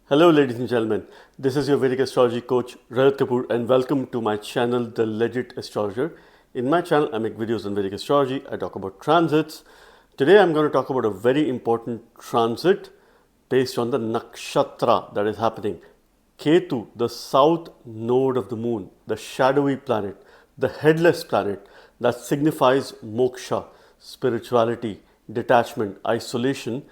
Hello ladies and gentlemen, this is your Vedic astrology coach Rajat Kapoor and welcome to my channel The Legit Astrologer. In my channel I make videos on Vedic astrology, I talk about transits. Today I'm going to talk about a very important transit based on the nakshatra that is happening. Ketu, the south node of the moon, the shadowy planet, the headless planet that signifies moksha, spirituality, detachment, isolation,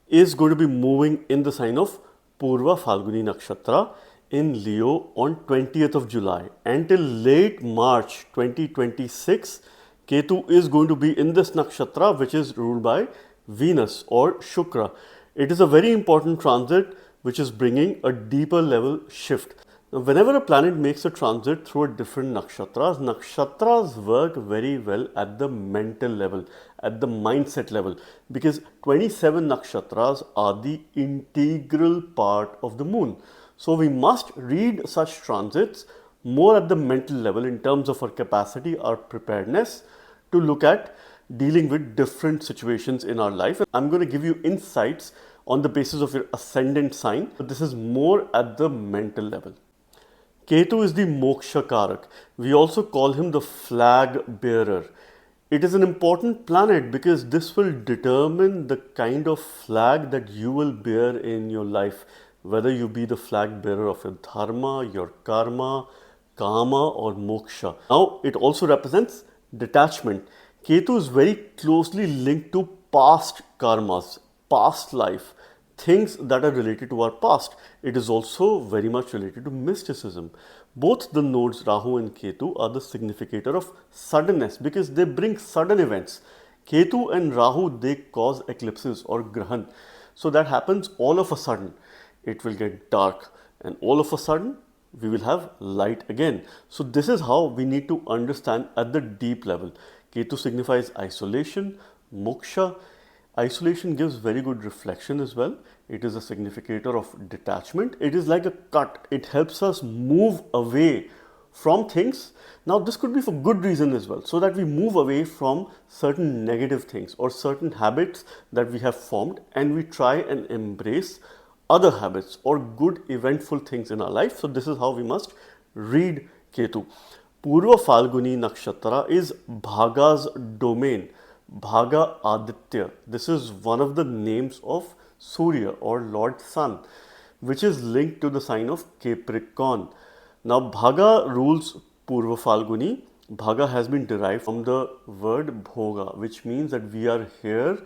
is going to be moving in the sign of PurvaPhalguni Nakshatra in Leo on 20th of July. Until late March 2026, Ketu is going to be in this nakshatra which is ruled by Venus or Shukra. It is a very important transit which is bringing a deeper level shift. Now, whenever a planet makes a transit through a different nakshatras, nakshatras work very well at the mental level, at the mindset level, because 27 nakshatras are the integral part of the moon. So we must read such transits more at the mental level in terms of our capacity, our preparedness to look at dealing with different situations in our life. I'm going to give you insights on the basis of your ascendant sign, but this is more at the mental level. Ketu is the moksha karak. We also call him the flag bearer. It is an important planet because this will determine the kind of flag that you will bear in your life, whether you be the flag bearer of your dharma, your karma, kama or moksha. Now it also represents detachment. Ketu is very closely linked to past karmas, past life, things that are related to our past. It is also very much related to mysticism. Both the nodes Rahu and Ketu are the significator of suddenness because they bring sudden events. Ketu and Rahu, they cause eclipses or grahan. So that happens all of a sudden. It will get dark and all of a sudden we will have light again. So this is how we need to understand at the deep level. Ketu signifies isolation, moksha. Isolation gives very good reflection as well. It is a significator of detachment. It is like a cut. It helps us move away from things. Now this could be for good reason as well, so that we move away from certain negative things or certain habits that we have formed and we try and embrace other habits or good eventful things in our life. So this is how we must read Ketu. PurvaPhalguni Nakshatra is Bhaga's domain. Bhaga Aditya. This is one of the names of Surya or Lord Sun, which is linked to the sign of Capricorn. Now Bhaga rules PurvaPhalguni. Bhaga has been derived from the word bhoga, which means that we are here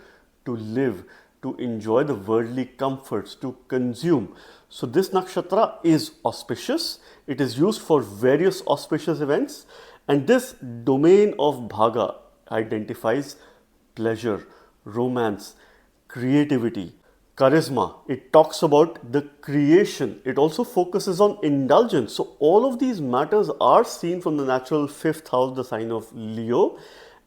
to live, to enjoy the worldly comforts, to consume. So this nakshatra is auspicious. It is used for various auspicious events, and this domain of Bhaga identifies pleasure, romance, creativity, charisma. It talks about the creation. It also focuses on indulgence. So all of these matters are seen from the natural fifth house, the sign of Leo,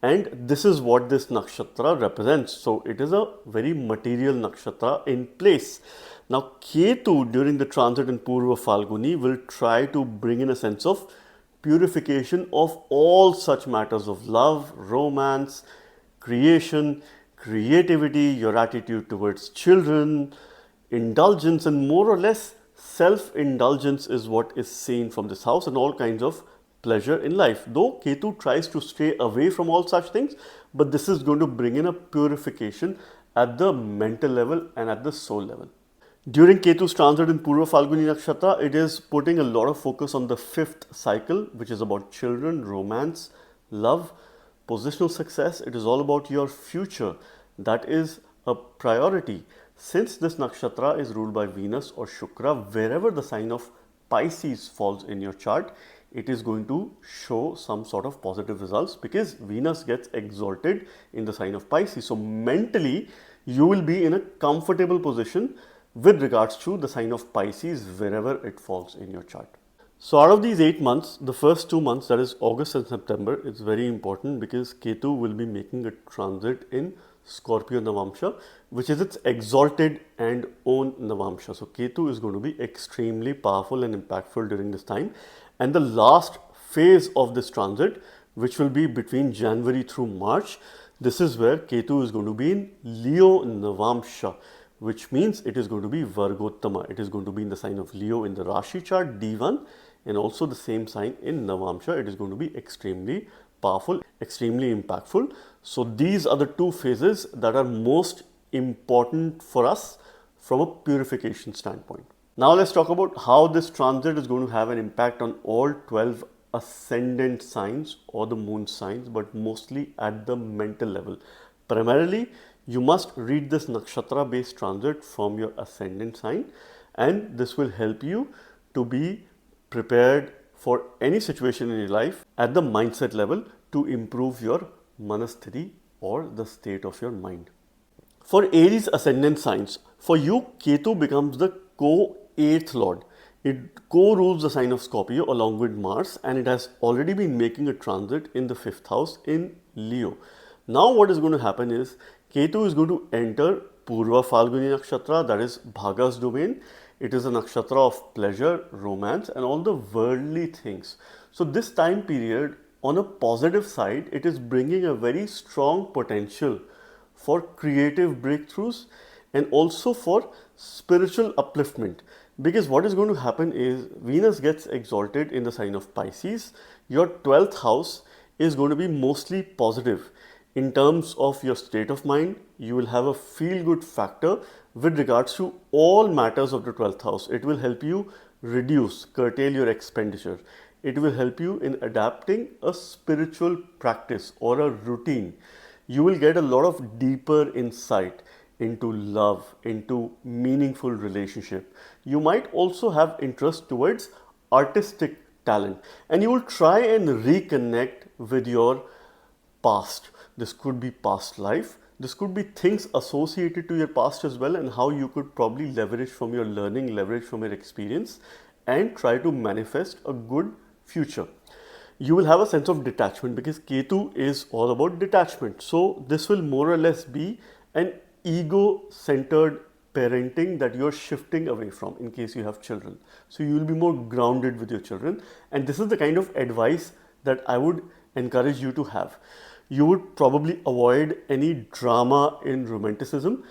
and this is what this nakshatra represents. So it is a very material nakshatra in place. Now Ketu during the transit in PurvaPhalguni will try to bring in a sense of purification of all such matters of love, romance, creation, creativity, your attitude towards children, indulgence, and more or less self-indulgence is what is seen from this house, and all kinds of pleasure in life. Though Ketu tries to stay away from all such things, but this is going to bring in a purification at the mental level and at the soul level. During Ketu's transit in PurvaPhalguni Nakshatra, it is putting a lot of focus on the fifth cycle, which is about children, romance, love, positional success. It is all about your future. That is a priority. Since this nakshatra is ruled by Venus or Shukra, wherever the sign of Pisces falls in your chart, it is going to show some sort of positive results because Venus gets exalted in the sign of Pisces. So mentally, you will be in a comfortable position with regards to the sign of Pisces wherever it falls in your chart. So out of these 8 months, the first 2 months, that is August and September, it's very important because Ketu will be making a transit in Scorpio Navamsha, which is its exalted and own Navamsha. So Ketu is going to be extremely powerful and impactful during this time. And the last phase of this transit, which will be between January through March, this is where Ketu is going to be in Leo Navamsha, which means it is going to be Vargottama. It is going to be in the sign of Leo in the Rashi chart D1, and also the same sign in Navamsha. It is going to be extremely powerful, extremely impactful. So these are the two phases that are most important for us from a purification standpoint. Now let's talk about how this transit is going to have an impact on all 12 ascendant signs or the moon signs, but mostly at the mental level. Primarily, you must read this nakshatra based transit from your ascendant sign, and this will help you to be prepared for any situation in your life at the mindset level to improve your manasthiti or the state of your mind. For Aries ascendant signs, for you, Ketu becomes the co-8th lord. It co-rules the sign of Scorpio along with Mars, and it has already been making a transit in the 5th house in Leo. Now what is going to happen is Ketu is going to enter PurvaPhalguni Nakshatra, that is Bhaga's domain. It is a nakshatra of pleasure, romance, and all the worldly things. So this time period, on a positive side, it is bringing a very strong potential for creative breakthroughs and also for spiritual upliftment. Because what is going to happen is Venus gets exalted in the sign of Pisces. Your 12th house is going to be mostly positive. In terms of your state of mind, you will have a feel-good factor with regards to all matters of the 12th house. It will help you reduce, curtail your expenditure. It will help you in adapting a spiritual practice or a routine. You will get a lot of deeper insight into love, into meaningful relationship. You might also have interest towards artistic talent, and you will try and reconnect with your past. This could be past life. This could be things associated to your past as well, and how you could probably leverage from your learning, leverage from your experience, and try to manifest a good future. You will have a sense of detachment because Ketu is all about detachment. So this will more or less be an ego-centered parenting that you're shifting away from in case you have children. So you will be more grounded with your children, and this is the kind of advice that I would encourage you to have. You would probably avoid any drama in romanticism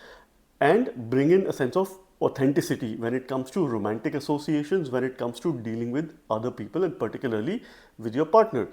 and bring in a sense of authenticity when it comes to romantic associations, when it comes to dealing with other people, and particularly with your partner.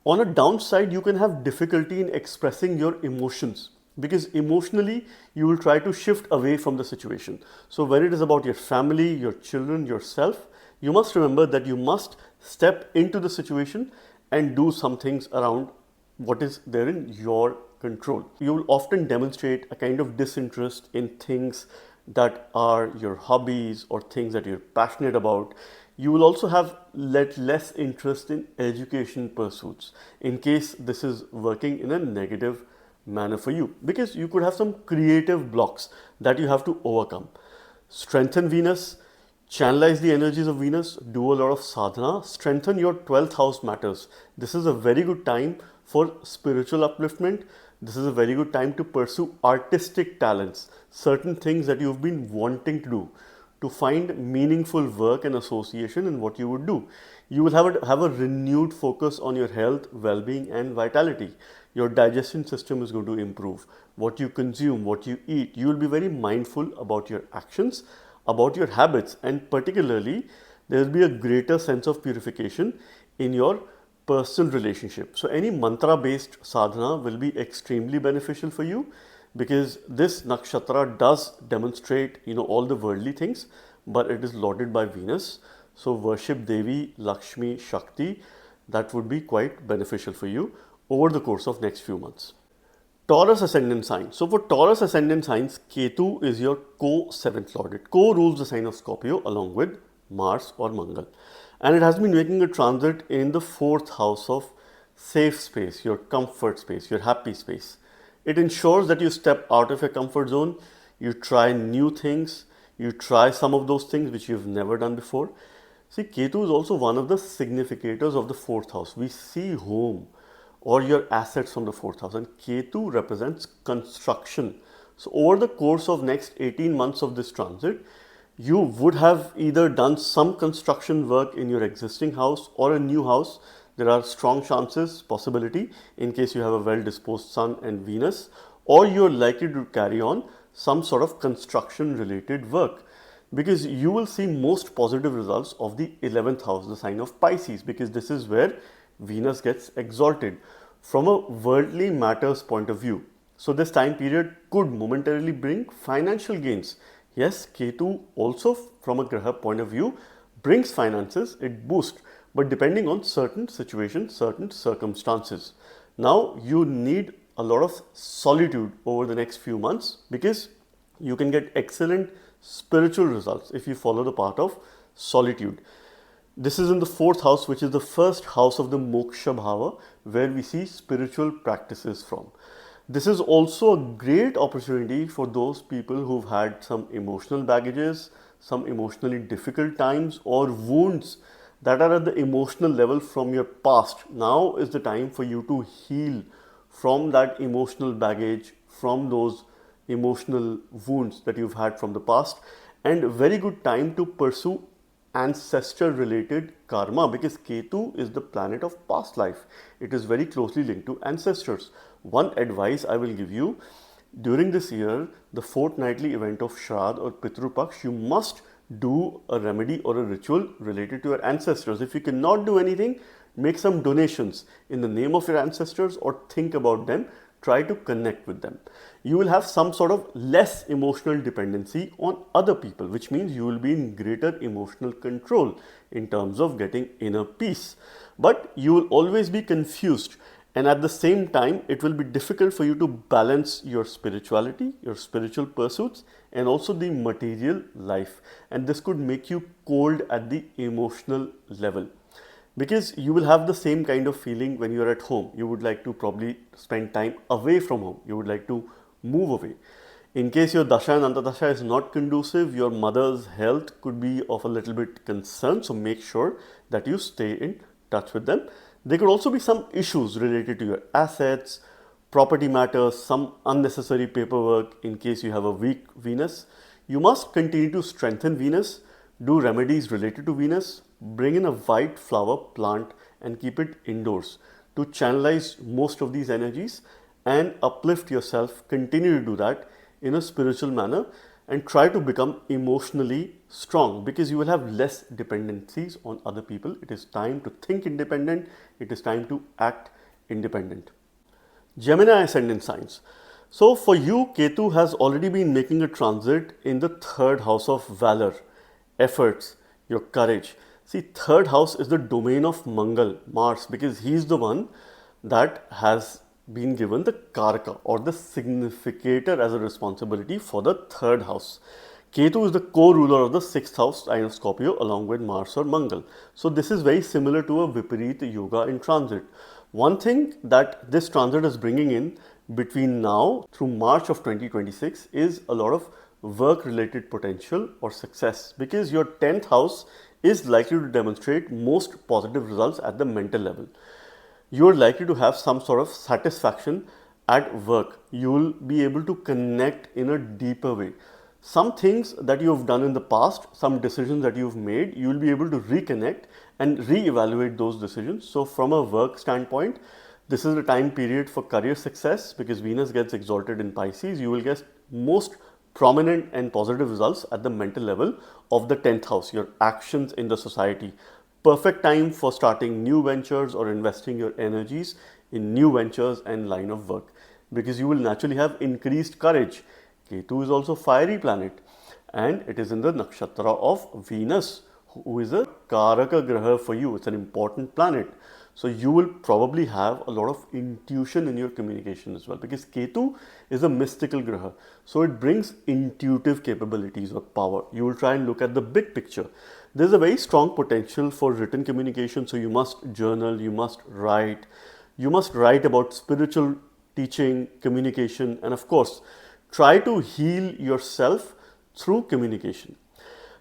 On a downside, you can have difficulty in expressing your emotions because emotionally you will try to shift away from the situation. So when it is about your family, your children, yourself, you must remember that you must step into the situation and do some things around what is there in your control. You will often demonstrate a kind of disinterest in things that are your hobbies or things that you're passionate about. You will also have less interest in education pursuits in case this is working in a negative manner for you, because you could have some creative blocks that you have to overcome. Strengthen Venus, channelize the energies of Venus, do a lot of sadhana, strengthen your 12th house matters. This is a very good time for spiritual upliftment. This is a very good time to pursue artistic talents, certain things that you've been wanting to do, to find meaningful work and association in what you would do. You will have a renewed focus on your health, well-being, and vitality. Your digestion system is going to improve. What you consume, what you eat, you will be very mindful about your actions, about your habits, and particularly there will be a greater sense of purification in your personal relationship. So any mantra based sadhana will be extremely beneficial for you, because this nakshatra does demonstrate all the worldly things, but it is lauded by Venus. So worship Devi, Lakshmi, Shakti. That would be quite beneficial for you over the course of next few months. Taurus ascendant sign. So for Taurus ascendant signs, Ketu is your co-7th lord. It co-rules the sign of Scorpio along with Mars or Mangal. And it has been making a transit in the 4th house of safe space, your comfort space, your happy space. It ensures that you step out of your comfort zone, you try new things, you try some of those things which you've never done before. See, Ketu is also one of the significators of the 4th house. We see home or your assets from the 4th house, and Ketu represents construction. So over the course of next 18 months of this transit, you would have either done some construction work in your existing house or a new house. There are strong chances, possibility, in case you have a well-disposed Sun and Venus, or you're likely to carry on some sort of construction related work, because you will see most positive results of the 11th house, the sign of Pisces, because this is where Venus gets exalted from a worldly matters point of view. So this time period could momentarily bring financial gains. Yes, Ketu also from a Graha point of view brings finances, it boosts, but depending on certain situations, certain circumstances. Now you need a lot of solitude over the next few months, because you can get excellent spiritual results if you follow the path of solitude. This is in the 4th house, which is the first house of the Moksha Bhava, where we see spiritual practices from. This is also a great opportunity for those people who've had some emotional baggages, some emotionally difficult times, or wounds that are at the emotional level from your past. Now is the time for you to heal from that emotional baggage, from those emotional wounds that you've had from the past, and a very good time to pursue ancestor related karma, because Ketu is the planet of past life. It is very closely linked to ancestors. One advice I will give you: during this year, the fortnightly event of Shraddh or Pitru Paksh, you must do a remedy or a ritual related to your ancestors. If you cannot do anything, make some donations in the name of your ancestors, or think about them, try to connect with them. You will have some sort of less emotional dependency on other people, which means you will be in greater emotional control in terms of getting inner peace. But you will always be confused, and at the same time it will be difficult for you to balance your spirituality, your spiritual pursuits, and also the material life, and this could make you cold at the emotional level, because you will have the same kind of feeling when you are at home. You would like to probably spend time away from home. You would like to move away. In case your Dasha and Antardasha is not conducive, your mother's health could be of a little bit concern. So make sure that you stay in touch with them. There could also be some issues related to your assets, property matters, some unnecessary paperwork in case you have a weak Venus. You must continue to strengthen Venus, do remedies related to Venus, bring in a white flower plant and keep it indoors to channelize most of these energies and uplift yourself. Continue to do that in a spiritual manner and try to become emotionally strong, because you will have less dependencies on other people. It is time to think independent. It is time to act independent. Gemini ascendant signs. So for you, Ketu has already been making a transit in the 3rd house of valor, efforts, your courage. See, 3rd house is the domain of Mangal, Mars, because he is the one that has been given the Karaka or the significator as a responsibility for the 3rd house. Ketu is the co-ruler of the 6th house, sign of Scorpio, along with Mars or Mangal. So this is very similar to a Viparita Yoga in transit. One thing that this transit is bringing in between now through March of 2026 is a lot of work related potential or success, because your 10th house is likely to demonstrate most positive results at the mental level. You are likely to have some sort of satisfaction at work. You will be able to connect in a deeper way. Some things that you have done in the past, some decisions that you've made, you will be able to reconnect and re-evaluate those decisions. So from a work standpoint, this is the time period for career success, because Venus gets exalted in Pisces. You will get most prominent and positive results at the mental level of the 10th house, your actions in the society. Perfect time for starting new ventures or investing your energies in new ventures and line of work, because you will naturally have increased courage. Ketu is also fiery planet and it is in the nakshatra of Venus, who is a Karaka Graha for you. It's an important planet. So you will probably have a lot of intuition in your communication as well, because Ketu is a mystical Graha. So it brings intuitive capabilities or power. You will try and look at the big picture. There's a very strong potential for written communication. So you must journal, you must write about spiritual teaching, communication, and of course, try to heal yourself through communication.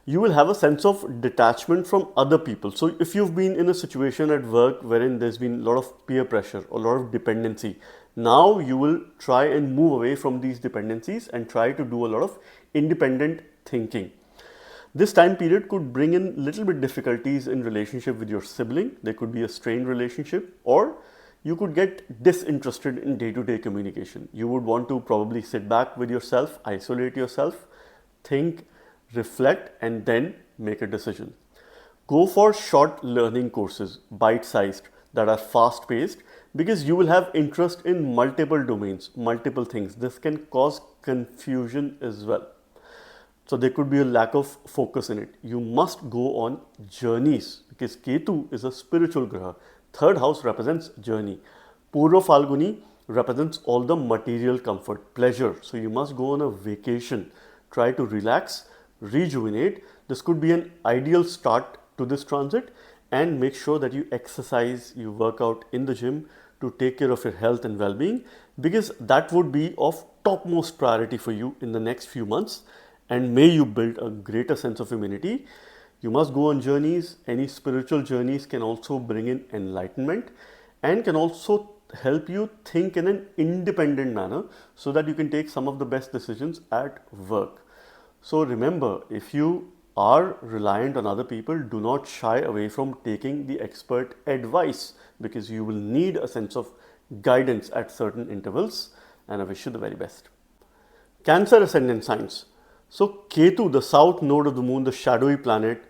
You will have a sense of detachment from other people. So if you've been in a situation at work wherein there's been a lot of peer pressure, a lot of dependency, now you will try and move away from these dependencies and try to do a lot of independent thinking. This time period could bring in little bit difficulties in relationship with your sibling. There could be a strained relationship, or you could get disinterested in day-to-day communication. You would want to probably sit back with yourself, isolate yourself, think, reflect, and then make a decision. Go for short learning courses, bite-sized, that are fast-paced, because you will have interest in multiple domains, multiple things. This can cause confusion as well. So there could be a lack of focus in it. You must go on journeys because Ketu is a spiritual graha. Third house represents journey. PurvaPhalguni represents all the material comfort, pleasure. So you must go on a vacation. Try to relax, rejuvenate. This could be an ideal start to this transit, and make sure that you exercise, you work out in the gym to take care of your health and well-being, because that would be of topmost priority for you in the next few months. And may you build a greater sense of immunity. You must go on journeys. Any spiritual journeys can also bring in enlightenment and can also help you think in an independent manner so that you can take some of the best decisions at work. So remember, if you are reliant on other people, do not shy away from taking the expert advice, because you will need a sense of guidance at certain intervals, and I wish you the very best. Cancer ascendant signs. So Ketu, the south node of the moon, the shadowy planet,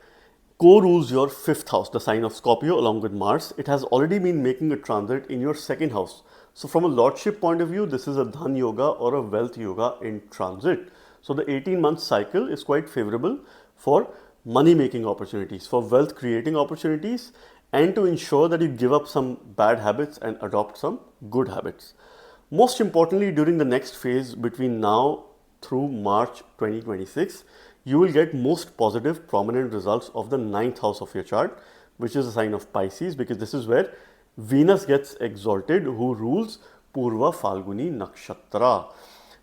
co-rules your 5th house, the sign of Scorpio, along with Mars. It has already been making a transit in your 2nd house. So from a lordship point of view, this is a dhan yoga or a wealth yoga in transit. So the 18-month cycle is quite favorable for money making opportunities, for wealth creating opportunities, and to ensure that you give up some bad habits and adopt some good habits. Most importantly, during the next phase between now through March 2026, you will get most positive prominent results of the 9th house of your chart, which is a sign of Pisces, because this is where Venus gets exalted, who rules PurvaPhalguni Nakshatra,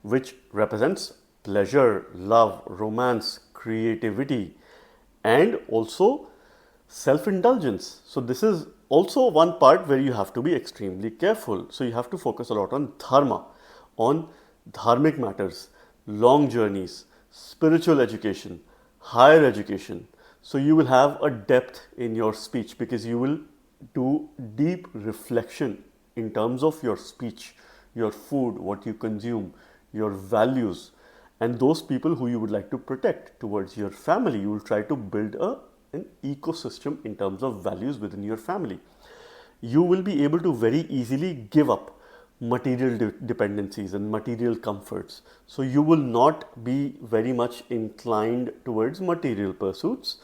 which represents pleasure, love, romance, creativity, and also self-indulgence. So this is also one part where you have to be extremely careful. So you have to focus a lot on dharma, on dharmic matters, long journeys, spiritual education, higher education. So you will have a depth in your speech because you will do deep reflection in terms of your speech, your food, what you consume, your values, and those people who you would like to protect. Towards your family, you will try to build an ecosystem in terms of values within your family. You will be able to very easily give up material dependencies and material comforts. So you will not be very much inclined towards material pursuits.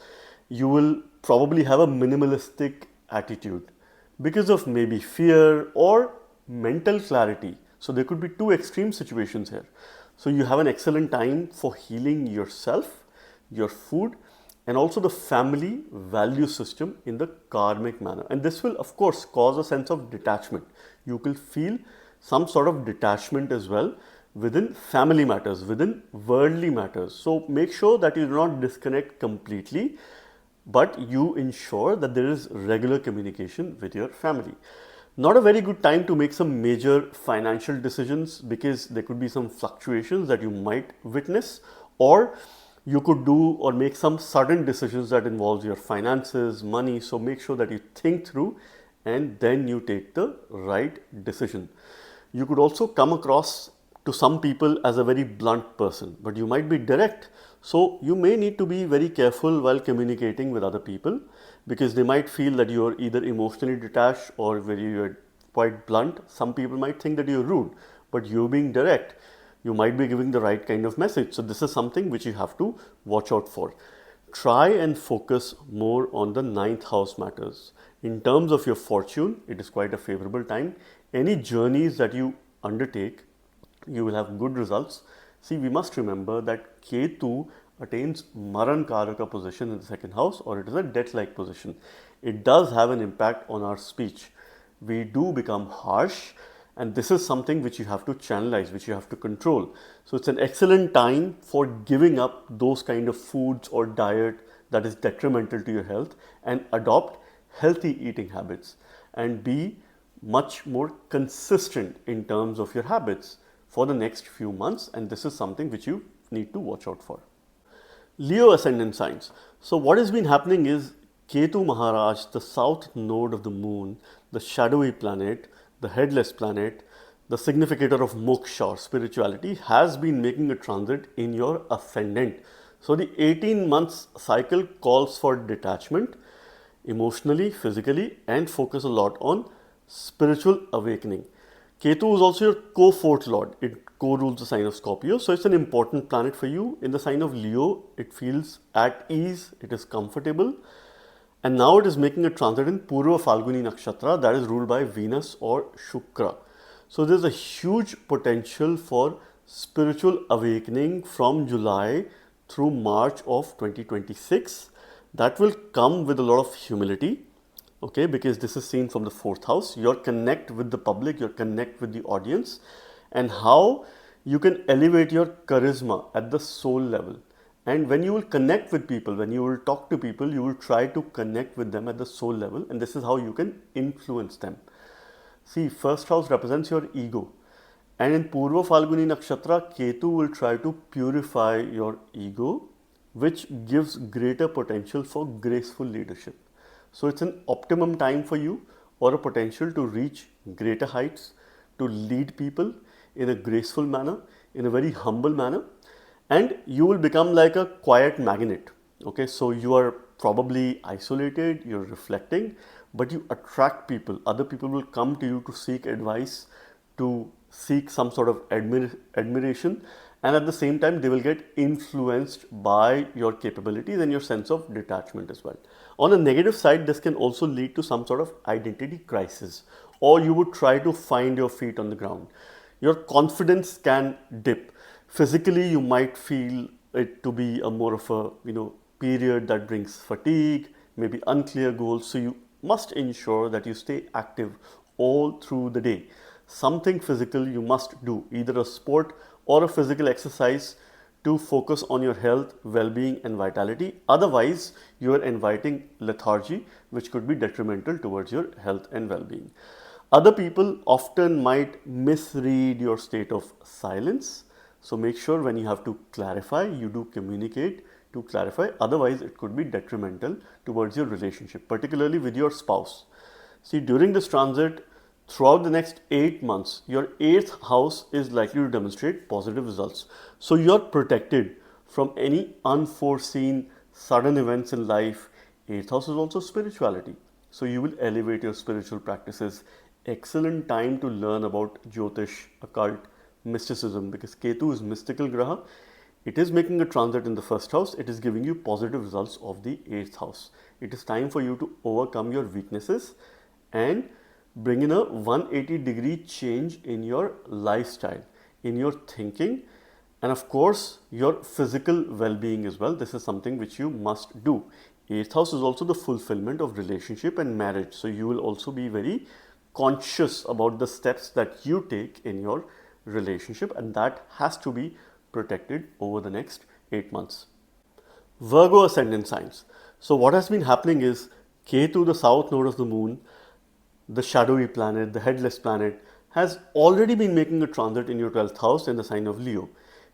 You will probably have a minimalistic attitude because of maybe fear or mental clarity. So there could be two extreme situations here. So you have an excellent time for healing yourself, your food, and also the family value system in the karmic manner. And this will of course cause a sense of detachment. You will feel some sort of detachment as well within family matters, within worldly matters. So make sure that you do not disconnect completely, but you ensure that there is regular communication with your family. Not a very good time to make some major financial decisions because there could be some fluctuations that you might witness, or you could do or make some sudden decisions that involves your finances, money. So make sure that you think through and then you take the right decision. You could also come across to some people as a very blunt person, but you might be direct. So you may need to be very careful while communicating with other people because they might feel that you are either emotionally detached or you're quite blunt. Some people might think that you're rude, but you being direct, you might be giving the right kind of message. So this is something which you have to watch out for. Try and focus more on the 9th house matters. In terms of your fortune, it is quite a favorable time. Any journeys that you undertake, you will have good results. See, we must remember that Ketu attains Maran Karaka position in the 2nd house, or it is a death-like position. It does have an impact on our speech. We do become harsh, and this is something which you have to channelize, which you have to control. So it's an excellent time for giving up those kind of foods or diet that is detrimental to your health and adopt healthy eating habits and be much more consistent in terms of your habits for the next few months, and this is something which you need to watch out for. Leo ascendant signs. So what has been happening is Ketu Maharaj, the south node of the moon, the shadowy planet, the headless planet, the significator of moksha or spirituality, has been making a transit in your ascendant. So the 18 months cycle calls for detachment emotionally, physically, and focus a lot on spiritual awakening. Ketu is also your co-fourth lord. It co-rules the sign of Scorpio. So it's an important planet for you. In the sign of Leo, it feels at ease, it is comfortable. And now it is making a transit in PurvaPhalguni Nakshatra, that is ruled by Venus or Shukra. So there's a huge potential for spiritual awakening from July through March of 2026. That will come with a lot of humility, okay, because this is seen from the fourth house. Your connect with the public, your connect with the audience, and how you can elevate your charisma at the soul level. And when you will connect with people, when you will talk to people, you will try to connect with them at the soul level, and this is how you can influence them. See, first house represents your ego, and in PurvaPhalguni Nakshatra, Ketu will try to purify your ego, which gives greater potential for graceful leadership. So it's an optimum time for you, or a potential to reach greater heights, to lead people in a graceful manner, in a very humble manner, and you will become like a quiet magnet. Okay, so you are probably isolated, you're reflecting, but you attract people. Other people will come to you to seek advice, to seek some sort of admiration, and at the same time they will get influenced by your capabilities and your sense of detachment as well. On a negative side, this can also lead to some sort of identity crisis, or you would try to find your feet on the ground. Your confidence can dip. Physically, you might feel it to be a more of a period that brings fatigue, maybe unclear goals. So you must ensure that you stay active all through the day. Something physical you must do, either a sport or a physical exercise, to focus on your health, well-being and vitality. Otherwise, you are inviting lethargy, which could be detrimental towards your health and well-being. Other people often might misread your state of silence. So make sure when you have to clarify, you do communicate to clarify. Otherwise, it could be detrimental towards your relationship, particularly with your spouse. See, during this transit, throughout the next 8 months, your 8th house is likely to demonstrate positive results. So you're protected from any unforeseen sudden events in life. 8th house is also spirituality. So you will elevate your spiritual practices. Excellent time to learn about Jyotish, occult, mysticism, because Ketu is mystical graha. It is making a transit in the first house. It is giving you positive results of the 8th house. It is time for you to overcome your weaknesses and bring in a 180-degree change in your lifestyle, in your thinking, and of course your physical well-being as well. This is something which you must do. 8th house is also the fulfillment of relationship and marriage. So you will also be very conscious about the steps that you take in your relationship, and that has to be protected over the next 8 months. Virgo ascendant signs. So what has been happening is Ketu, the south node of the moon, the shadowy planet, the headless planet, has already been making a transit in your 12th house in the sign of Leo.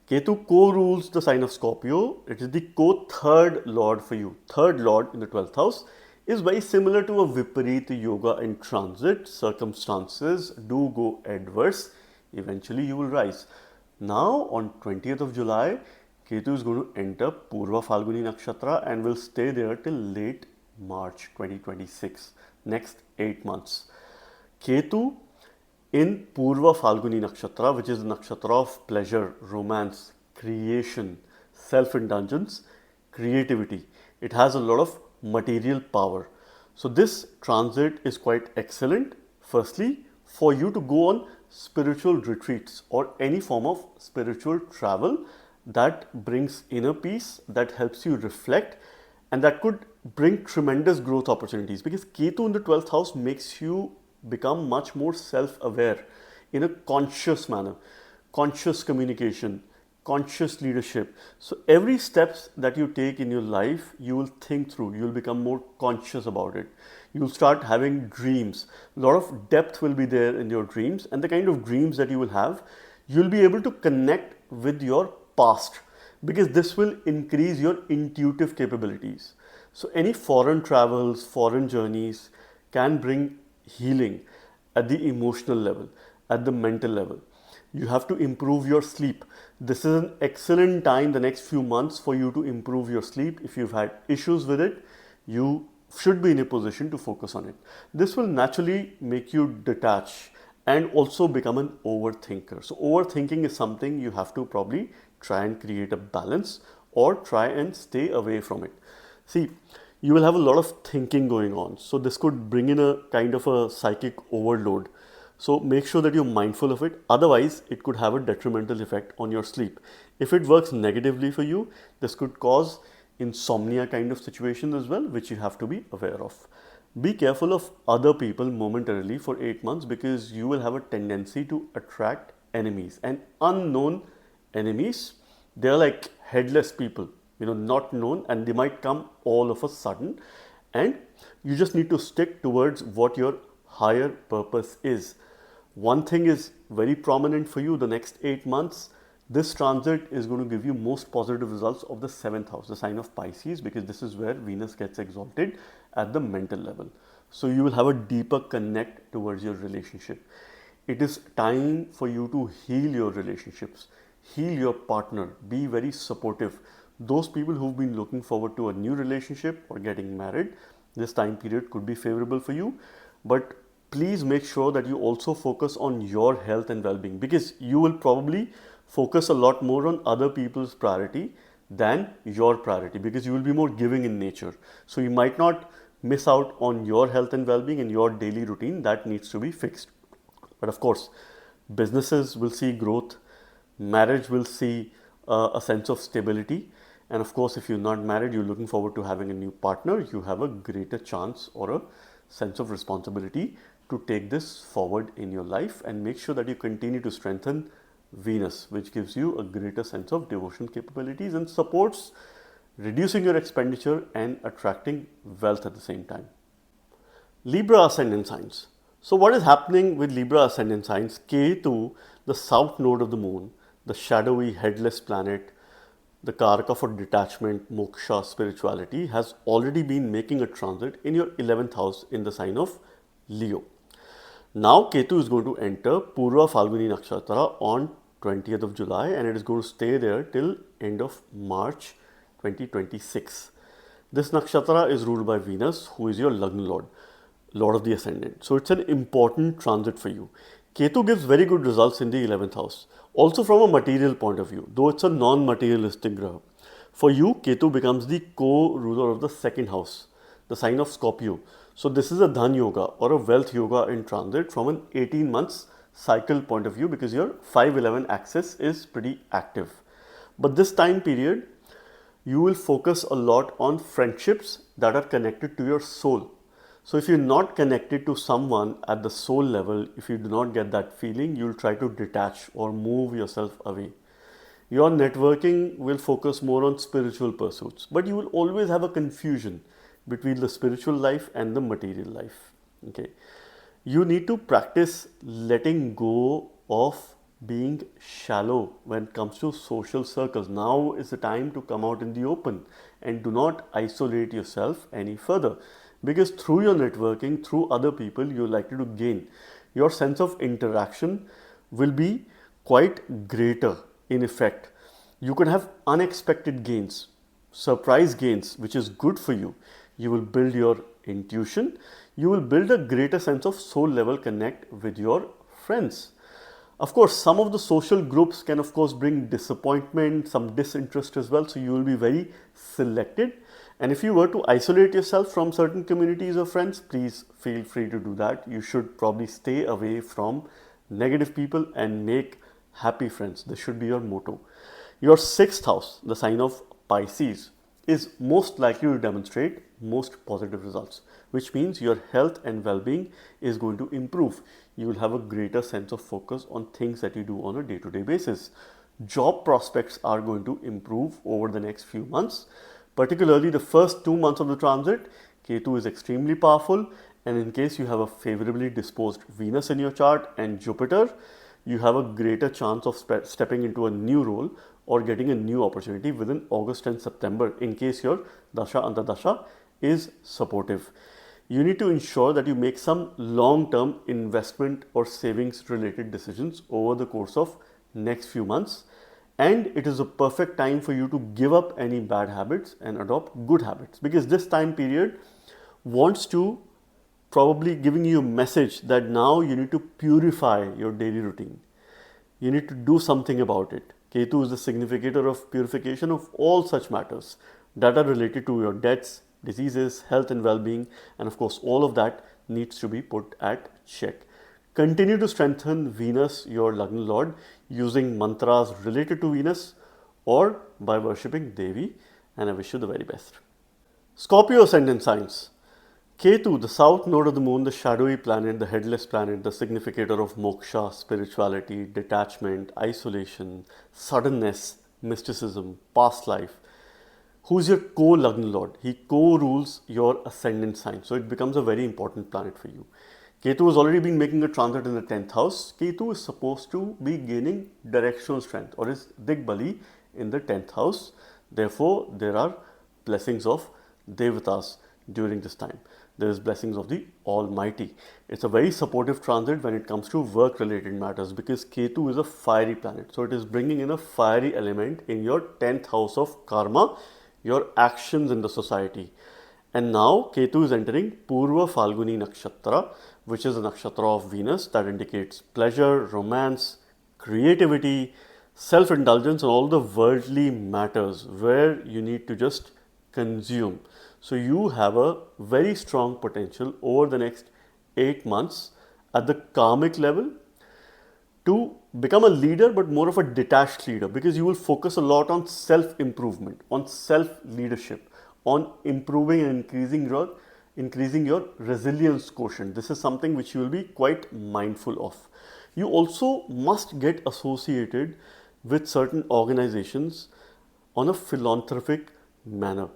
Ketu co-rules the sign of Scorpio. It is the co-third lord for you. Third lord in the 12th house is very similar to a Viparita yoga in transit. Circumstances do go adverse. Eventually you will rise. Now on 20th of July, Ketu is going to enter PurvaPhalguni Nakshatra and will stay there till late March 2026. Next 8 months. Ketu in PurvaPhalguni Nakshatra, which is the nakshatra of pleasure, romance, creation, self-indulgence, creativity. It has a lot of material power. So this transit is quite excellent. Firstly, for you to go on spiritual retreats or any form of spiritual travel that brings inner peace, that helps you reflect, and that could bring tremendous growth opportunities, because Ketu in the 12th house makes you become much more self-aware in a conscious manner, conscious communication, conscious leadership. So every steps that you take in your life, you will think through, you will become more conscious about it. You'll start having dreams. A lot of depth will be there in your dreams, and the kind of dreams that you will have, you'll be able to connect with your past, because this will increase your intuitive capabilities. So any foreign travels, foreign journeys can bring healing. at the emotional level, at the mental level. You have to improve your sleep. This is an excellent time the next few months for you to improve your sleep. If you've had issues with it, you should be in a position to focus on it. This will naturally make you detach and also become an overthinker. So overthinking is something you have to probably try and create a balance or try and stay away from it. See, you will have a lot of thinking going on. So this could bring in a kind of a psychic overload. So make sure that you're mindful of it. Otherwise, it could have a detrimental effect on your sleep. If it works negatively for you, this could cause insomnia kind of situation as well, which you have to be aware of. Be careful of other people momentarily for 8 months because you will have a tendency to attract enemies and unknown enemies. They're like headless people, not known, and they might come all of a sudden. And you just need to stick towards what your higher purpose is. One thing is very prominent for you the next 8 months. This transit is going to give you most positive results of the 7th house, the sign of Pisces, because this is where Venus gets exalted at the mental level. So you will have a deeper connect towards your relationship. It is time for you to heal your relationships, heal your partner, be very supportive. Those people who've been looking forward to a new relationship or getting married, this time period could be favorable for you. But please make sure that you also focus on your health and well-being, because you will probably focus a lot more on other people's priority than your priority, because you will be more giving in nature. So you might not miss out on your health and well-being in your daily routine. That needs to be fixed. But of course, businesses will see growth, marriage will see a sense of stability. And of course, if you're not married, you're looking forward to having a new partner, you have a greater chance or a sense of responsibility to take this forward in your life, and make sure that you continue to strengthen Venus, which gives you a greater sense of devotion capabilities and supports reducing your expenditure and attracting wealth at the same time. Libra ascendant signs. So what is happening with Libra ascendant signs? Ketu, the south node of the moon, the shadowy headless planet, the karaka for detachment, moksha, spirituality, has already been making a transit in your 11th house in the sign of Leo. Now Ketu is going to enter PurvaPhalguni Nakshatra on 20th of July, and it is going to stay there till end of March 2026. This nakshatra is ruled by Venus, who is your Lagna Lord, Lord of the Ascendant. So it's an important transit for you. Ketu gives very good results in the 11th house, also from a material point of view, though it's a non-materialistic graha. For you, Ketu becomes the co-ruler of the 2nd house, the sign of Scorpio. So this is a Dhan Yoga or a Wealth Yoga in transit from an 18 months cycle point of view, because your 5-11 axis is pretty active. But this time period, you will focus a lot on friendships that are connected to your soul. So if you're not connected to someone at the soul level, if you do not get that feeling, you'll try to detach or move yourself away. Your networking will focus more on spiritual pursuits, but you will always have a confusion between the spiritual life and the material life. Okay, you need to practice letting go of being shallow when it comes to social circles. Now is the time to come out in the open and do not isolate yourself any further, because through your networking, through other people, you're likely to gain. Your sense of interaction will be quite greater in effect. You can have unexpected gains, surprise gains, which is good for you. You will build your intuition. You will build a greater sense of soul level connect with your friends. Of course, some of the social groups can of course bring disappointment, some disinterest as well. So you will be very selected. And if you were to isolate yourself from certain communities or friends, please feel free to do that. You should probably stay away from negative people and make happy friends. This should be your motto. Your 6th house, the sign of Pisces, is most likely to demonstrate most positive results, which means your health and well-being is going to improve. You will have a greater sense of focus on things that you do on a day-to-day basis. Job prospects are going to improve over the next few months. Particularly the first 2 months of the transit, Ketu is extremely powerful, and in case you have a favorably disposed Venus in your chart and Jupiter, you have a greater chance of stepping into a new role or getting a new opportunity within August and September, in case your Dasha Antardasha is supportive. You need to ensure that you make some long-term investment or savings related decisions over the course of next few months. And it is a perfect time for you to give up any bad habits and adopt good habits, because this time period wants to probably giving you a message that now you need to purify your daily routine. You need to do something about it. Ketu is the significator of purification of all such matters that are related to your debts, diseases, health and well-being, and of course all of that needs to be put at check. Continue to strengthen Venus, your Lagna Lord, using mantras related to Venus or by worshipping Devi, and I wish you the very best. Scorpio ascendant signs. Ketu, the south node of the moon, the shadowy planet, the headless planet, the significator of moksha, spirituality, detachment, isolation, suddenness, mysticism, past life. Who is your co-Lagna Lord? He co-rules your ascendant sign. So it becomes a very important planet for you. Ketu has already been making a transit in the 10th house. Ketu is supposed to be gaining directional strength, or is Digbali in the 10th house. Therefore, there are blessings of Devatas during this time. There is blessings of the Almighty. It's a very supportive transit when it comes to work related matters, because Ketu is a fiery planet. So it is bringing in a fiery element in your 10th house of karma, your actions in the society. And now Ketu is entering PurvaPhalguni Nakshatra, which is a nakshatra of Venus that indicates pleasure, romance, creativity, self-indulgence, and all the worldly matters where you need to just consume. So you have a very strong potential over the next 8 months at the karmic level to become a leader, but more of a detached leader, because you will focus a lot on self-improvement, on self-leadership, on improving and increasing your resilience quotient. This is something which you will be quite mindful of. You also must get associated with certain organizations on a philanthropic manner.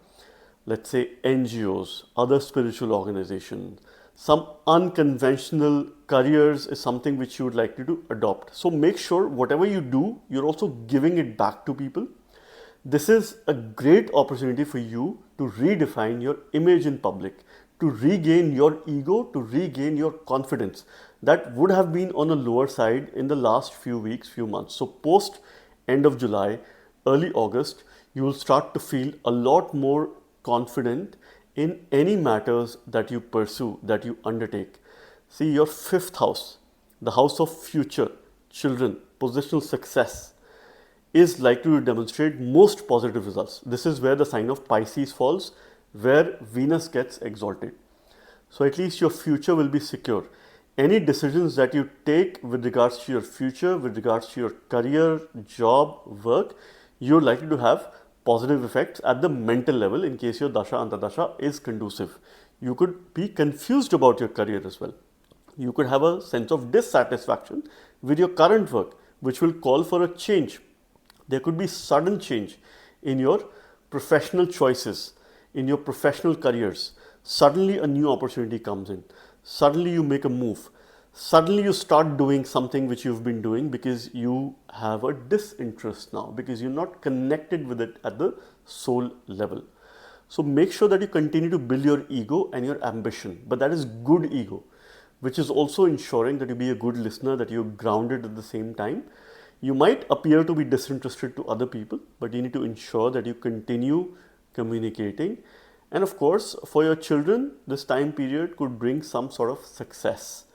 Let's say NGOs, other spiritual organizations, some unconventional careers is something which you would like to adopt. So make sure whatever you do, you're also giving it back to people. This is a great opportunity for you to redefine your image in public, to regain your ego, to regain your confidence that would have been on a lower side in the last few weeks, few months. So post end of July, early August, you will start to feel a lot more confident in any matters that you pursue, that you undertake. See, your 5th house, the house of future, children, positional success, is likely to demonstrate most positive results. This is where the sign of Pisces falls, where Venus gets exalted. So at least your future will be secure. Any decisions that you take with regards to your future, with regards to your career, job, work, you're likely to have positive effects at the mental level in case your Dasha Antardasha is conducive. You could be confused about your career as well. You could have a sense of dissatisfaction with your current work, which will call for a change. There could be sudden change in your professional choices, in your professional careers. Suddenly a new opportunity comes in. Suddenly you make a move. Suddenly you start doing something which you've been doing because you have a disinterest now, because you're not connected with it at the soul level. So make sure that you continue to build your ego and your ambition, but that is good ego, which is also ensuring that you be a good listener, that you're grounded at the same time. You might appear to be disinterested to other people, but you need to ensure that you continue communicating. And of course, for your children, this time period could bring some sort of success.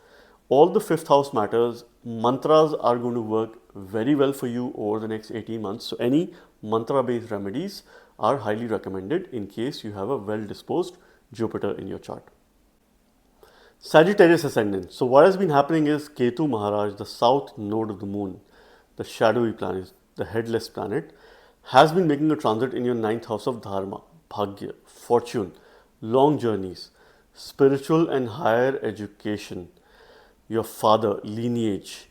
All the 5th house matters. Mantras are going to work very well for you over the next 18 months. So any mantra based remedies are highly recommended in case you have a well disposed Jupiter in your chart. Sagittarius ascendant. So what has been happening is Ketu Maharaj, the south node of the moon, the shadowy planet, the headless planet, has been making a transit in your 9th house of Dharma, Bhagya, fortune, long journeys, spiritual and higher education, your father, lineage.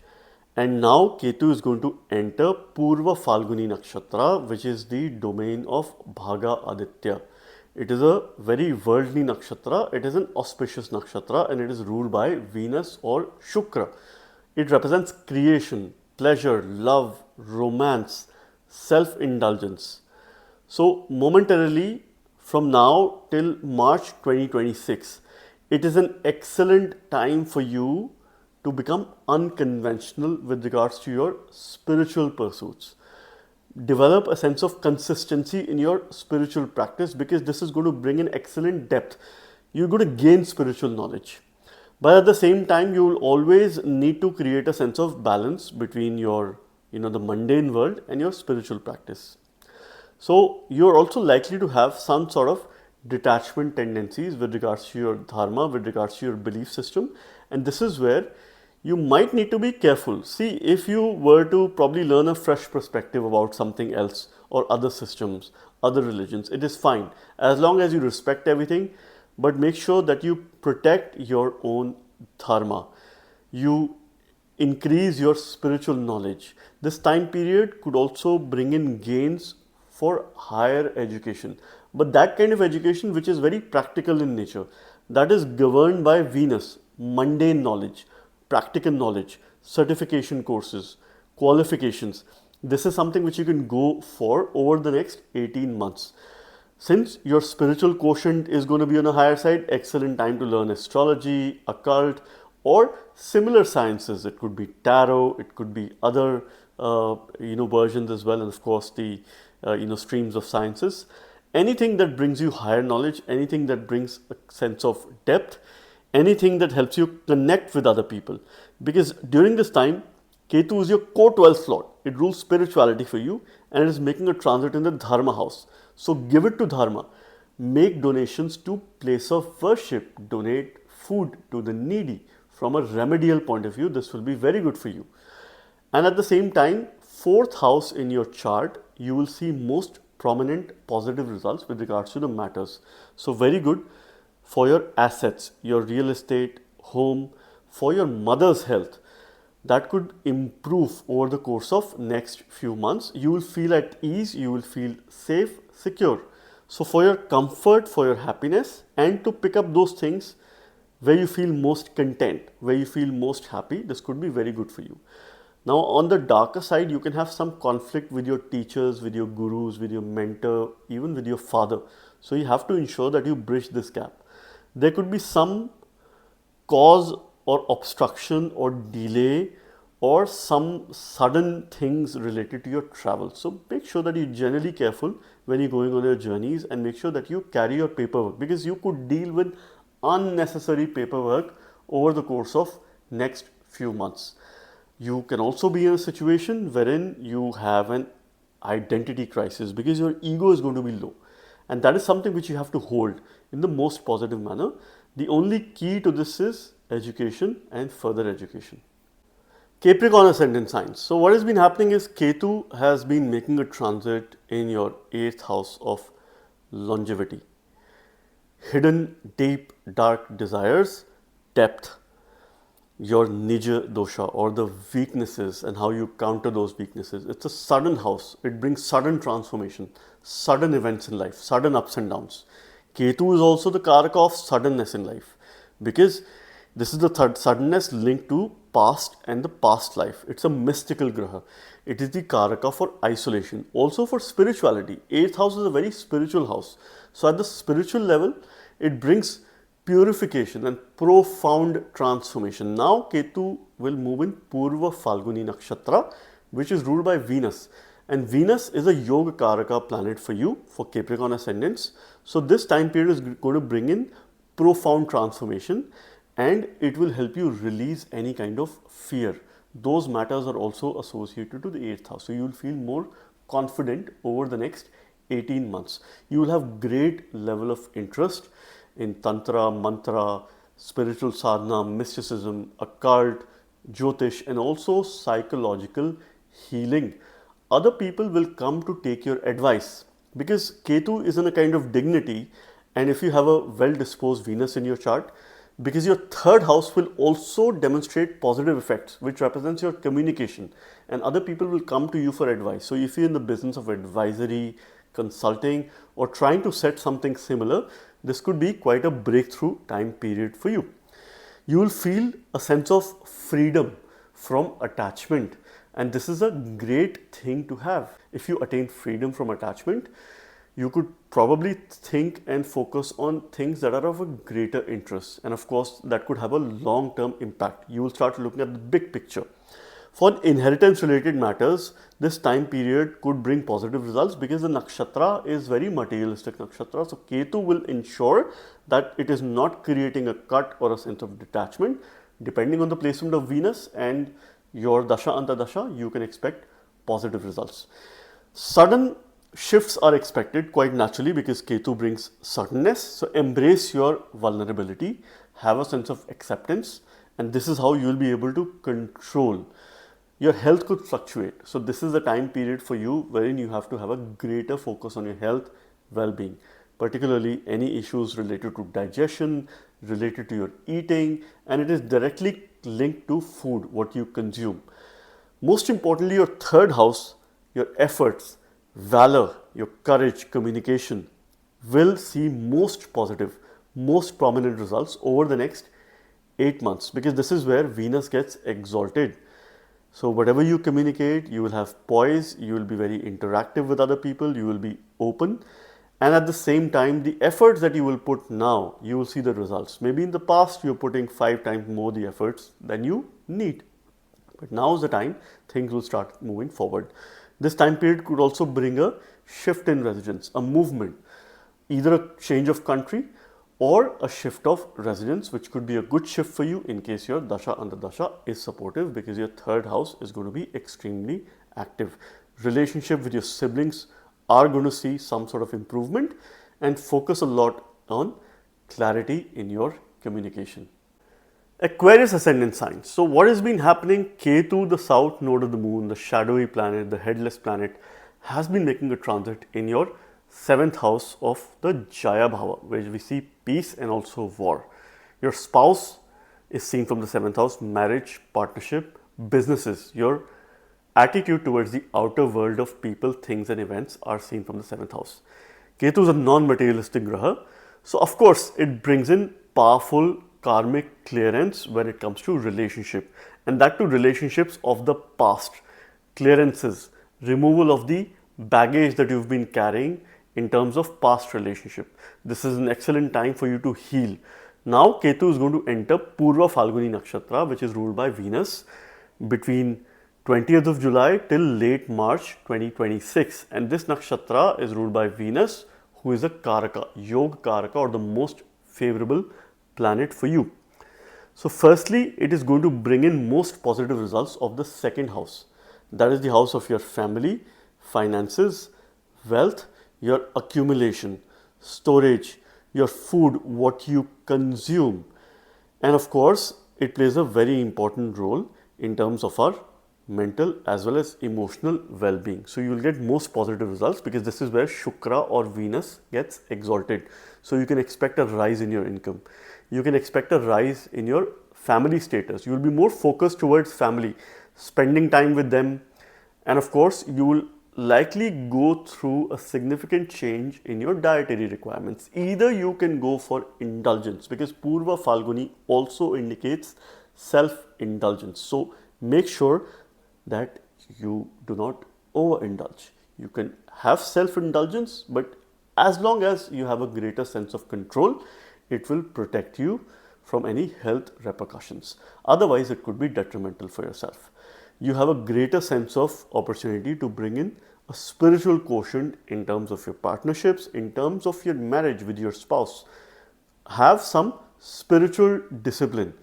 And now Ketu is going to enter PurvaPhalguni Nakshatra, which is the domain of Bhaga Aditya. It is a very worldly nakshatra. It is an auspicious nakshatra and it is ruled by Venus or Shukra. It represents creation, pleasure, love, romance, self-indulgence. So momentarily from now till March 2026, It is an excellent time for you to become unconventional with regards to your spiritual pursuits. Develop a sense of consistency in your spiritual practice, because this is going to bring in excellent depth. You're going to gain spiritual knowledge. But at the same time, you will always need to create a sense of balance between your, the mundane world and your spiritual practice. So you're also likely to have some sort of detachment tendencies with regards to your dharma, with regards to your belief system. And this is where you might need to be careful. See, if you were to probably learn a fresh perspective about something else or other systems, other religions, it is fine as long as you respect everything, but make sure that you protect your own dharma. You increase your spiritual knowledge. This time period could also bring in gains for higher education, but that kind of education which is very practical in nature, that is governed by Venus, mundane knowledge, practical knowledge, certification courses, qualifications. This is something which you can go for over the next 18 months. Since your spiritual quotient is going to be on a higher side, excellent time to learn astrology, occult, or similar sciences. It could be tarot, it could be other versions as well, and of course the streams of sciences. Anything that brings you higher knowledge, anything that brings a sense of depth, anything that helps you connect with other people. Because during this time, Ketu is your core 12th lord. It rules spirituality for you, and it is making a transit in the Dharma house. So give it to Dharma. Make donations to place of worship. Donate food to the needy. From a remedial point of view, this will be very good for you. And at the same time, 4th house in your chart, you will see most prominent positive results with regards to the matters. So very good for your assets, your real estate, home, for your mother's health. That could improve over the course of next few months. You will feel at ease, you will feel safe, secure. So for your comfort, for your happiness, and to pick up those things where you feel most content, where you feel most happy, this could be very good for you. Now on the darker side, you can have some conflict with your teachers, with your gurus, with your mentor, even with your father. So you have to ensure that you bridge this gap. There could be some cause or obstruction or delay or some sudden things related to your travel. So make sure that you're generally careful when you're going on your journeys, and make sure that you carry your paperwork, because you could deal with unnecessary paperwork over the course of next few months. You can also be in a situation wherein you have an identity crisis, because your ego is going to be low, and that is something which you have to hold in the most positive manner. The only key to this is education and further education. Capricorn ascendant signs. So what has been happening is Ketu has been making a transit in your 8th house of longevity. Hidden, deep, dark desires, depth, your Nija dosha or the weaknesses and how you counter those weaknesses. It's a sudden house. It brings sudden transformation, sudden events in life, sudden ups and downs. Ketu is also the karaka of suddenness in life, because this is the third suddenness linked to past and the past life. It's a mystical graha. It is the karaka for isolation, also for spirituality. 8th house is a very spiritual house. So at the spiritual level, it brings purification and profound transformation. Now Ketu will move in PurvaPhalguni Nakshatra, which is ruled by Venus. And Venus is a Yoga Karaka planet for you, for Capricorn ascendants. So this time period is going to bring in profound transformation, and it will help you release any kind of fear. Those matters are also associated to the 8th house. So you will feel more confident over the next 18 months. You will have great level of interest in Tantra, Mantra, spiritual sadhana, mysticism, occult, Jyotish, and also psychological healing. Other people will come to take your advice, because Ketu is in a kind of dignity, and if you have a well-disposed Venus in your chart, because your 3rd house will also demonstrate positive effects, which represents your communication, and other people will come to you for advice. So if you're in the business of advisory, consulting, or trying to set something similar, this could be quite a breakthrough time period for you. You will feel a sense of freedom from attachment, and this is a great thing to have. If you attain freedom from attachment, you could probably think and focus on things that are of a greater interest. And of course, that could have a long-term impact. You will start looking at the big picture. For inheritance related matters, this time period could bring positive results because the nakshatra is very materialistic nakshatra. So Ketu will ensure that it is not creating a cut or a sense of detachment. Depending on the placement of Venus and your dasha antardasha, you can expect positive results. Sudden shifts are expected quite naturally because Ketu brings suddenness. So embrace your vulnerability, have a sense of acceptance, and this is how you will be able to control. Your health could fluctuate. So this is the time period for you wherein you have to have a greater focus on your health, well-being, particularly any issues related to digestion, related to your eating, and it is directly linked to food, what you consume. Most importantly, your third house, your efforts, valor, your courage, communication will see most positive, most prominent results over the next 8 months because this is where Venus gets exalted. So whatever you communicate, you will have poise, you will be very interactive with other people, you will be open, and at the same time, the efforts that you will put now, you will see the results. Maybe in the past, you're putting 5 times more the efforts than you need. But now is the time things will start moving forward. This time period could also bring a shift in residence, a movement, either a change of country or a shift of residence, which could be a good shift for you in case your dasha antardasha is supportive because your third house is going to be extremely active. Relationship with your siblings are going to see some sort of improvement, and focus a lot on clarity in your communication. Aquarius ascendant signs. So what has been happening? Ketu, the south node of the moon, the shadowy planet, the headless planet, has been making a transit in your 7th house of the Jaya Bhava, where we see peace and also war. Your spouse is seen from the 7th house, marriage, partnership, businesses. Your attitude towards the outer world of people, things and events are seen from the 7th house. Ketu is a non-materialistic graha. So of course, it brings in powerful karmic clearance when it comes to relationship, and that to relationships of the past, clearances, removal of the baggage that you've been carrying in terms of past relationship. This is an excellent time for you to heal. Now Ketu is going to enter PurvaPhalguni Nakshatra, which is ruled by Venus, between 20th of July till late March 2026, and this nakshatra is ruled by Venus, who is a Karaka, Yoga Karaka, or the most favorable planet for you. So firstly, it is going to bring in most positive results of the 2nd house. That is the house of your family, finances, wealth, your accumulation, storage, your food, what you consume. And of course, it plays a very important role in terms of our mental as well as emotional well-being. So you will get most positive results because this is where Shukra or Venus gets exalted. So you can expect a rise in your income. You can expect a rise in your family status. You will be more focused towards family, spending time with them. And of course, you will likely go through a significant change in your dietary requirements. Either you can go for indulgence because PurvaPhalguni also indicates self-indulgence. So make sure that you do not overindulge. You can have self-indulgence, but as long as you have a greater sense of control, it will protect you from any health repercussions. Otherwise, it could be detrimental for yourself. You have a greater sense of opportunity to bring in a spiritual quotient in terms of your partnerships, in terms of your marriage with your spouse. Have some spiritual discipline.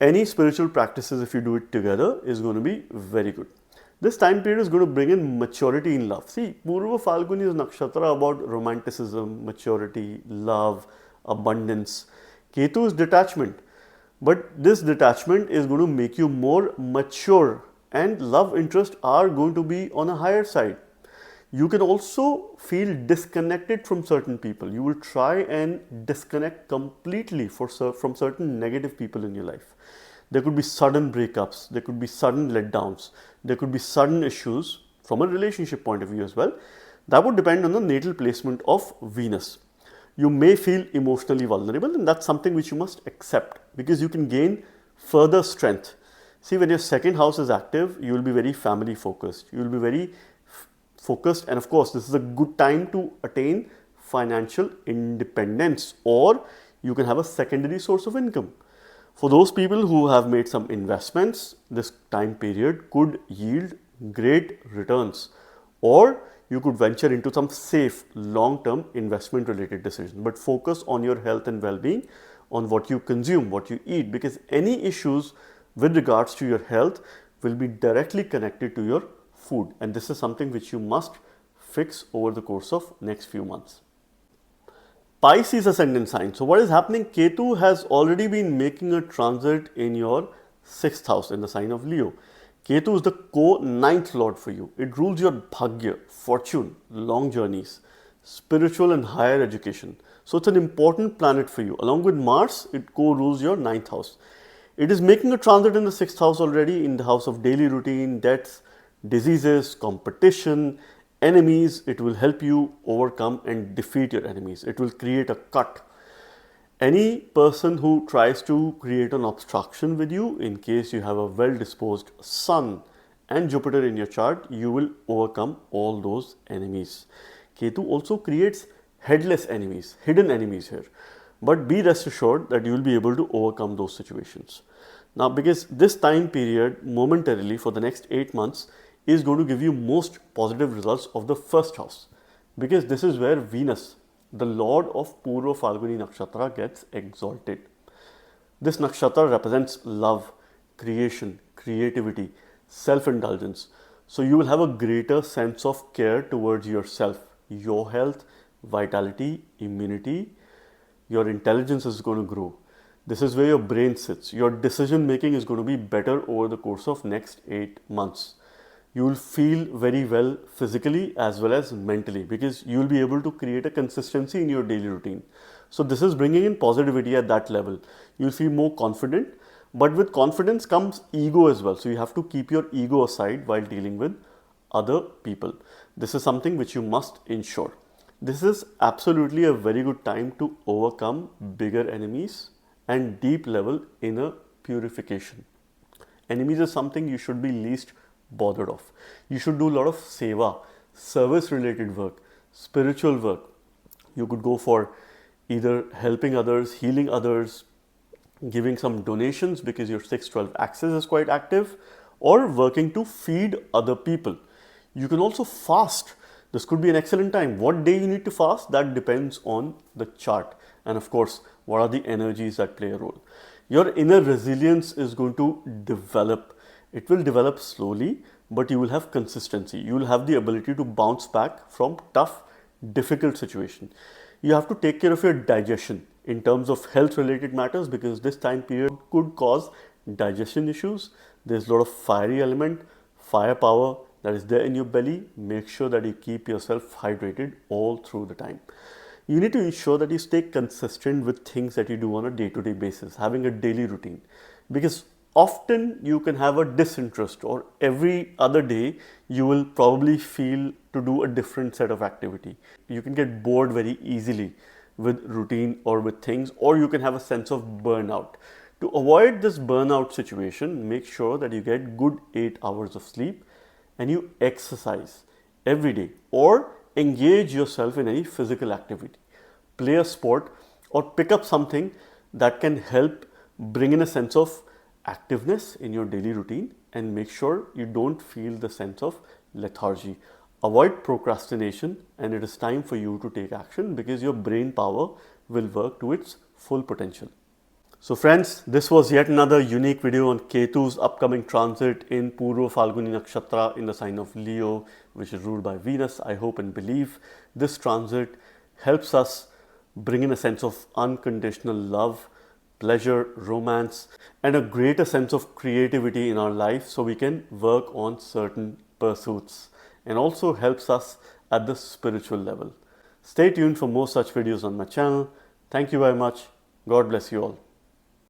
Any spiritual practices, if you do it together, is going to be very good. This time period is going to bring in maturity in love. See, PurvaPhalguni is nakshatra about romanticism, maturity, love, abundance. Ketu is detachment. But this detachment is going to make you more mature, and love interests are going to be on a higher side. You can also feel disconnected from certain people. You will try and disconnect completely from certain negative people in your life. There could be sudden breakups, there could be sudden letdowns, there could be sudden issues from a relationship point of view as well. That would depend on the natal placement of Venus. You may feel emotionally vulnerable, and that's something which you must accept because you can gain further strength. See, when your 2nd house is active, you will be very family focused. You will be very focused, and of course, this is a good time to attain financial independence, or you can have a secondary source of income. For those people who have made some investments, this time period could yield great returns, or you could venture into some safe long-term investment related decisions. But focus on your health and well-being, on what you consume, what you eat, because any issues with regards to your health will be directly connected to your food, and this is something which you must fix over the course of next few months. Pisces ascendant sign. So what is happening? Ketu has already been making a transit in your 6th house in the sign of Leo. Ketu is the co-9th lord for you. It rules your bhagya, fortune, long journeys, spiritual and higher education. So it's an important planet for you. Along with Mars, it co-rules your 9th house. It is making a transit in the 6th house already, in the house of daily routine, deaths, diseases, competition, enemies. It will help you overcome and defeat your enemies. It will create a cut. Any person who tries to create an obstruction with you, in case you have a well-disposed Sun and Jupiter in your chart, you will overcome all those enemies. Ketu also creates headless enemies, hidden enemies here. But be rest assured that you will be able to overcome those situations. Now, because this time period momentarily for the next 8 months is going to give you most positive results of the 1st house, because this is where Venus, the lord of PurvaPhalguni Nakshatra, gets exalted. This nakshatra represents love, creation, creativity, self-indulgence. So you will have a greater sense of care towards yourself, your health, vitality, immunity. Your intelligence is going to grow. This is where your brain sits. Your decision making is going to be better over the course of next 8 months. You will feel very well physically as well as mentally, because you will be able to create a consistency in your daily routine. So this is bringing in positivity at that level. You will feel more confident, but with confidence comes ego as well. So you have to keep your ego aside while dealing with other people. This is something which you must ensure. This is absolutely a very good time to overcome bigger enemies and deep level inner purification. Enemies is something you should be least bothered of. You should do a lot of seva, service related work, spiritual work. You could go for either helping others, healing others, giving some donations because your 6-12 axis is quite active, or working to feed other people. You can also fast. This could be an excellent time. What day you need to fast, that depends on the chart. And of course, what are the energies that play a role. Your inner resilience is going to develop. It will develop slowly, but you will have consistency. You will have the ability to bounce back from tough, difficult situation. You have to take care of your digestion in terms of health related matters, because this time period could cause digestion issues. There's a lot of fiery element, firepower that is there in your belly. Make sure that you keep yourself hydrated all through the time. You need to ensure that you stay consistent with things that you do on a day-to-day basis, having a daily routine, because often you can have a disinterest, or every other day you will probably feel to do a different set of activity. You can get bored very easily with routine or with things, or you can have a sense of burnout. To avoid this burnout situation, make sure that you get good 8 hours of sleep and you exercise every day, or engage yourself in any physical activity. Play a sport or pick up something that can help bring in a sense of activeness in your daily routine, and make sure you don't feel the sense of lethargy. Avoid procrastination, and it is time for you to take action, because your brain power will work to its full potential. So friends, this was yet another unique video on Ketu's upcoming transit in PurvaPhalguni Nakshatra in the sign of Leo, which is ruled by Venus. I hope and believe this transit helps us bring in a sense of unconditional love, pleasure, romance, and a greater sense of creativity in our life, so we can work on certain pursuits, and also helps us at the spiritual level. Stay tuned for more such videos on my channel. Thank you very much. God bless you all.